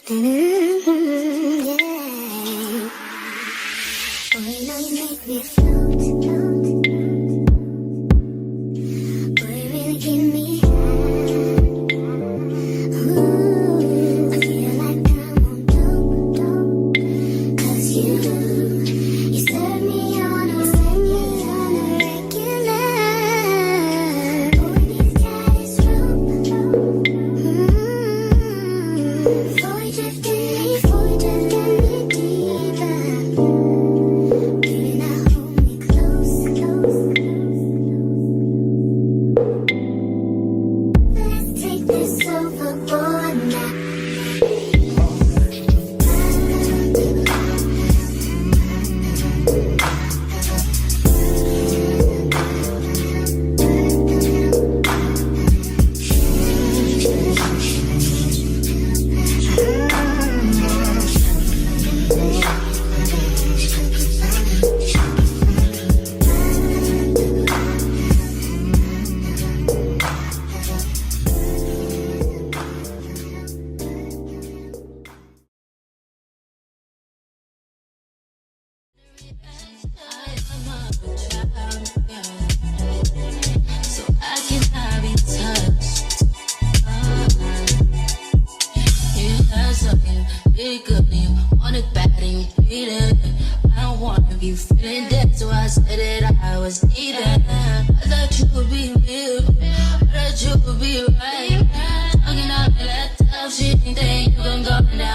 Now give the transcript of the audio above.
Yeah. Boy, now you make me float. Boy, you really give me high. Ooh, I feel like I'm on dope. 'Cause you serve me on a regular. Boy, this guy is rope. Boy, drifting me deeper. Baby, now hold me close. Let's take this overboard now. So I cannot be touched. You had something really good and you want it bad and you need it. I don't want to be feeling dead, so I said that I was needed. I thought you would be real, I thought you would be right. Talking all that tough shit, then you gon' go now.